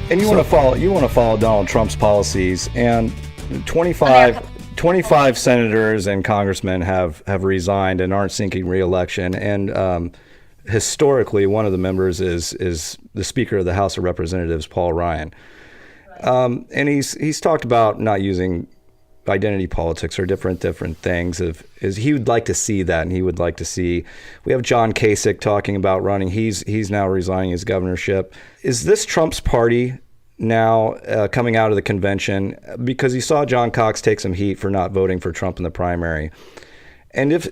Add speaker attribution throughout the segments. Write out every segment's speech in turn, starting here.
Speaker 1: And you want to follow Donald Trump's policies, and 25 senators and congressmen have resigned and aren't seeking re-election. And historically, one of the members is the Speaker of the House of Representatives, Paul Ryan. And he's talked about not using identity politics or different things. Is he would like to see that, and he would like to see. We have John Kasich talking about running. He's now resigning his governorship. Is this Trump's party now coming out of the convention? Because you saw John Cox take some heat for not voting for Trump in the primary. And if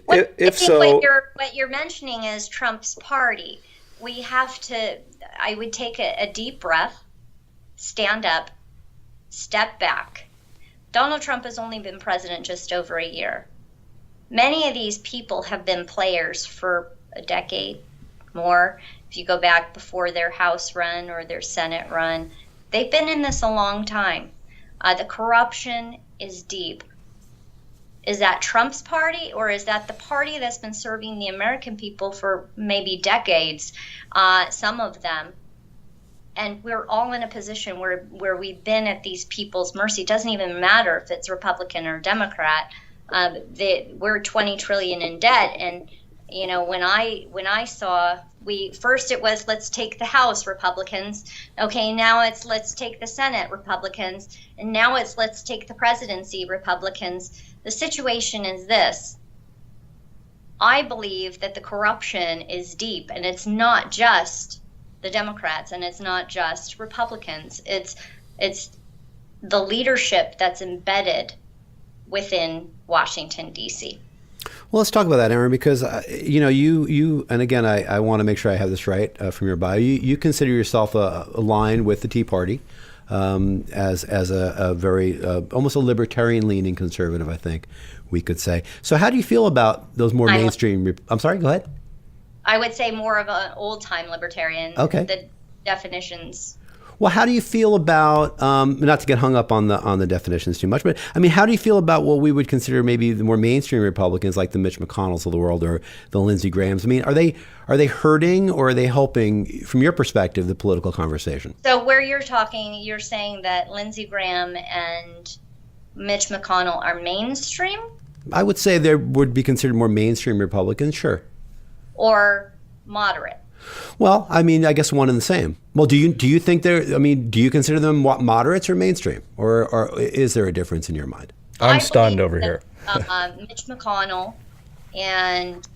Speaker 1: so,
Speaker 2: what you're mentioning is Trump's party. We have to. I would take a deep breath, stand up, step back. Donald Trump has only been president just over a year. Many of these people have been players for a decade more. If you go back before their House run or their Senate run, they've been in this a long time. The corruption is deep. Is that Trump's party, or is that the party that's been serving the American people for maybe decades, some of them? And we're all in a position where we've been at these people's mercy. It doesn't even matter if it's Republican or Democrat. We're $20 trillion in debt. And, you know, when I saw first it was let's take the House, Republicans. Okay, now it's let's take the Senate, Republicans. And now it's let's take the presidency, Republicans. The situation is this. I believe that the corruption is deep, and it's not just the Democrats, and it's not just Republicans. It's the leadership that's embedded within Washington, D.C.
Speaker 3: Well, let's talk about that, Erin, because you and again, I want to make sure I have this right from your bio. You consider yourself aligned with the Tea Party as a very almost a libertarian-leaning conservative, I think we could say. So, how do you feel about those more mainstream? I'm sorry, go ahead.
Speaker 2: I would say more of an old-time libertarian.
Speaker 3: Okay.
Speaker 2: The definitions.
Speaker 3: Well, how do you feel about, not to get hung up on the definitions too much, but I mean, how do you feel about what we would consider maybe the more mainstream Republicans, like the Mitch McConnells of the world or the Lindsey Grahams? I mean, are they hurting, or are they helping, from your perspective, the political conversation?
Speaker 2: So where you're saying that Lindsey Graham and Mitch McConnell are mainstream?
Speaker 3: I would say they would be considered more mainstream Republicans, sure.
Speaker 2: Or moderate?
Speaker 3: Well, I mean, I guess one and the same. Well, do you think they're? I mean, do you consider them moderates or mainstream, or is there a difference in your mind?
Speaker 1: I'm stunned over here.
Speaker 2: Mitch McConnell and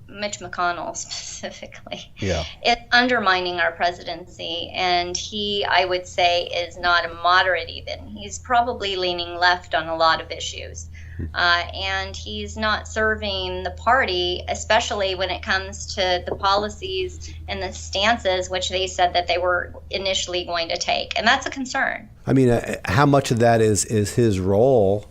Speaker 2: Mitch McConnell specifically, it's undermining our presidency, and he, I would say, is not a moderate even. He's probably leaning left on a lot of issues. And he's not serving the party, especially when it comes to the policies and the stances which they said that they were initially going to take. And that's a concern.
Speaker 3: I mean, how much of that is his role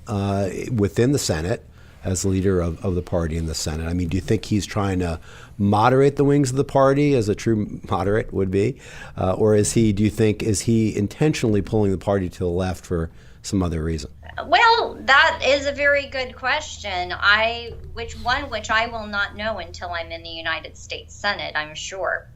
Speaker 3: within the Senate as leader of the party in the Senate? I mean, do you think he's trying to moderate the wings of the party, as a true moderate would be? Or is he intentionally pulling the party to the left for some other reason?
Speaker 2: Well, that is a very good question. Which I will not know until I'm in the United States Senate, I'm sure.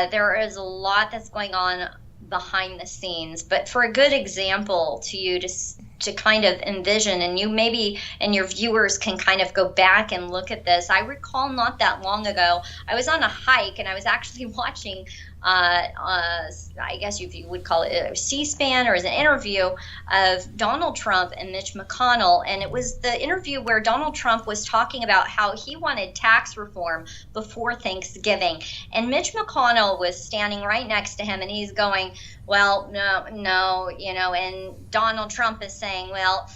Speaker 2: There is a lot that's going on behind the scenes, but for a good example to kind of envision, and you maybe and your viewers can kind of go back and look at this. I recall not that long ago, I was on a hike and I was actually watching I guess if you would call it a C-SPAN, or as an interview of Donald Trump and Mitch McConnell. And it was the interview where Donald Trump was talking about how he wanted tax reform before Thanksgiving. And Mitch McConnell was standing right next to him, and he's going, well, no, and Donald Trump is saying, well,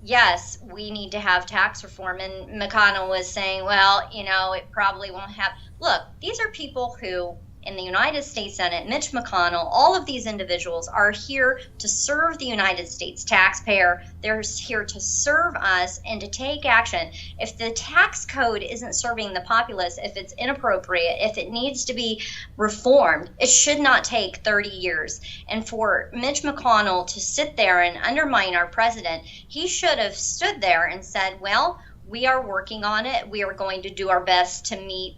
Speaker 2: yes, we need to have tax reform. And McConnell was saying, well, it probably won't have. Look, these are people who, in the United States Senate, Mitch McConnell, all of these individuals are here to serve the United States taxpayer. They're here to serve us and to take action. If the tax code isn't serving the populace, if it's inappropriate, if it needs to be reformed, it should not take 30 years. And for Mitch McConnell to sit there and undermine our president, he should have stood there and said, well, we are working on it. We are going to do our best to meet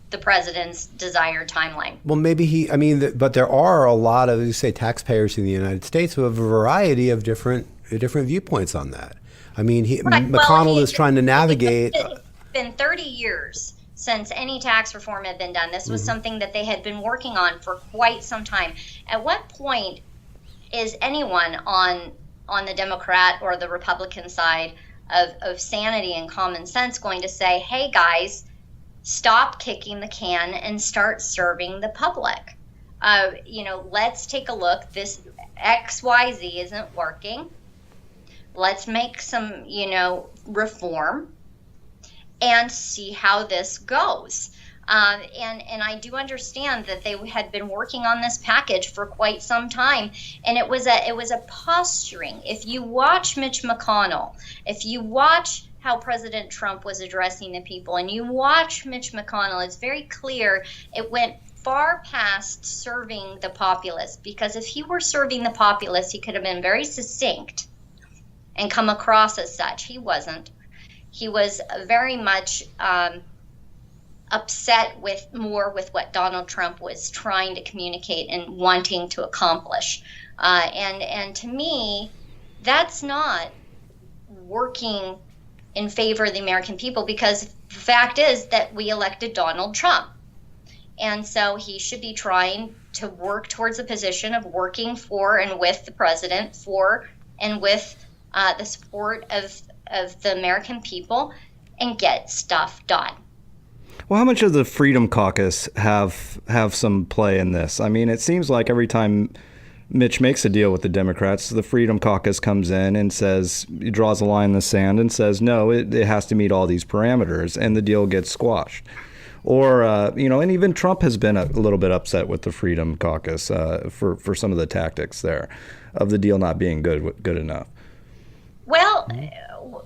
Speaker 2: the president's desired timeline.
Speaker 3: Well, maybe but there are a lot of, you say, taxpayers in the United States who have a variety of different viewpoints on that. I mean, McConnell is trying to navigate.
Speaker 2: It's been 30 years since any tax reform had been done. This was something that they had been working on for quite some time. At what point is anyone on the Democrat or the Republican side of sanity and common sense going to say, hey guys, stop kicking the can and start serving the public? Let's take a look. This XYZ isn't working. Let's make some, reform and see how this goes. And I do understand that they had been working on this package for quite some time, and it was a posturing. If you watch Mitch McConnell, if you watch how President Trump was addressing the people, and you watch Mitch McConnell, it's very clear it went far past serving the populace, because if he were serving the populace, he could have been very succinct and come across as such. He wasn't. He was very much upset with what Donald Trump was trying to communicate and wanting to accomplish. And to me, that's not working in favor of the American people, because the fact is that we elected Donald Trump. And so he should be trying to work towards a position of working for and with the president, for and with the support of the American people, and get stuff done.
Speaker 1: Well, how much of the Freedom Caucus have some play in this? I mean, it seems like every time Mitch makes a deal with the Democrats, the Freedom Caucus comes in and he draws a line in the sand and says, no, it has to meet all these parameters, and the deal gets squashed. Or, and even Trump has been a little bit upset with the Freedom Caucus for some of the tactics there of the deal not being good enough.
Speaker 2: Well,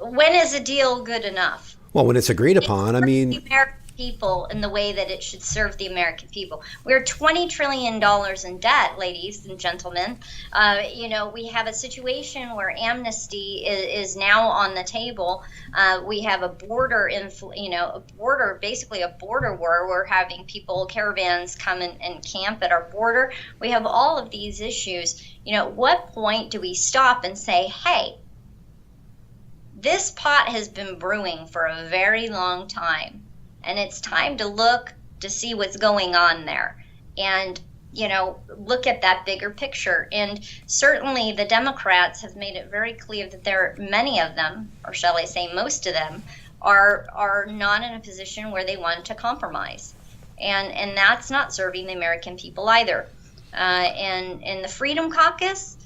Speaker 2: when is a deal good enough?
Speaker 3: Well, when it's agreed upon, I mean,
Speaker 2: the American people in the way that it should serve the American people. We're $20 trillion in debt, ladies and gentlemen. We have a situation where amnesty is now on the table. We have a border basically a border war. We're having caravans come and camp at our border. We have all of these issues. At what point do we stop and say, hey, this pot has been brewing for a very long time, and it's time to look to see what's going on there and, look at that bigger picture. And certainly the Democrats have made it very clear that many of them, or shall I say most of them, are not in a position where they want to compromise. And that's not serving the American people either. And the Freedom Caucus,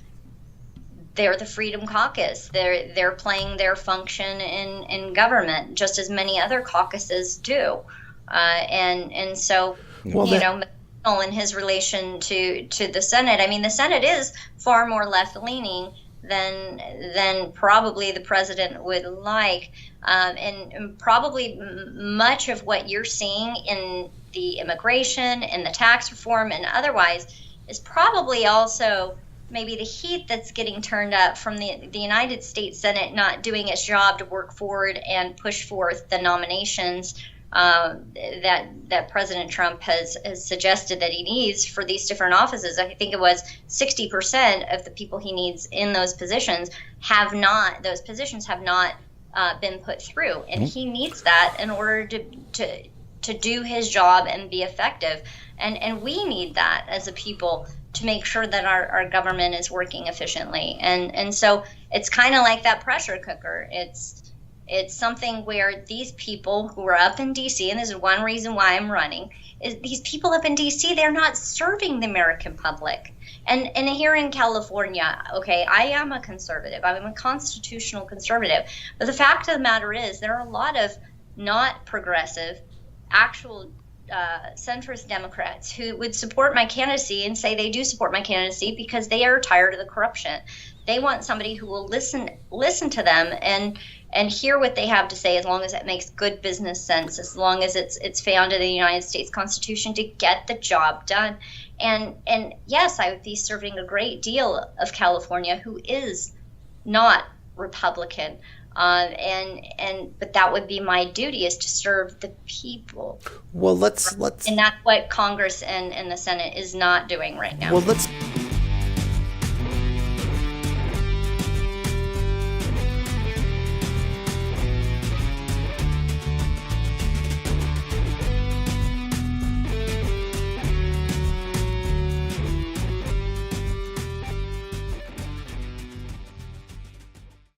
Speaker 2: they're the Freedom Caucus. They're playing their function in government just as many other caucuses do. And so, McConnell in his relation to the Senate, I mean, the Senate is far more left-leaning than probably the president would like. And probably much of what you're seeing in the immigration and the tax reform and otherwise is probably also maybe the heat that's getting turned up from the United States Senate not doing its job to work forward and push forth the nominations that President Trump has suggested that he needs for these different offices. I think it was 60% of the people he needs in those positions have not been put through, and he needs that in order to do his job and be effective. And we need that as a people to make sure that our government is working efficiently. And so it's kind of like that pressure cooker. It's something where these people who are up in D.C., and this is one reason why I'm running, is these people up in D.C., they're not serving the American public. And here in California, okay, I am a conservative. I'm a constitutional conservative. But the fact of the matter is there are a lot of not progressive, actual centrist Democrats who would support my candidacy and say they do support my candidacy because they are tired of the corruption. They want somebody who will listen to them and hear what they have to say, as long as it makes good business sense, as long as it's founded in the United States Constitution, to get the job done. And yes, I would be serving a great deal of California who is not Republican. But that would be my duty, is to serve the people.
Speaker 3: Well, let's
Speaker 2: And that's what Congress and the Senate is not doing right now.
Speaker 3: well let's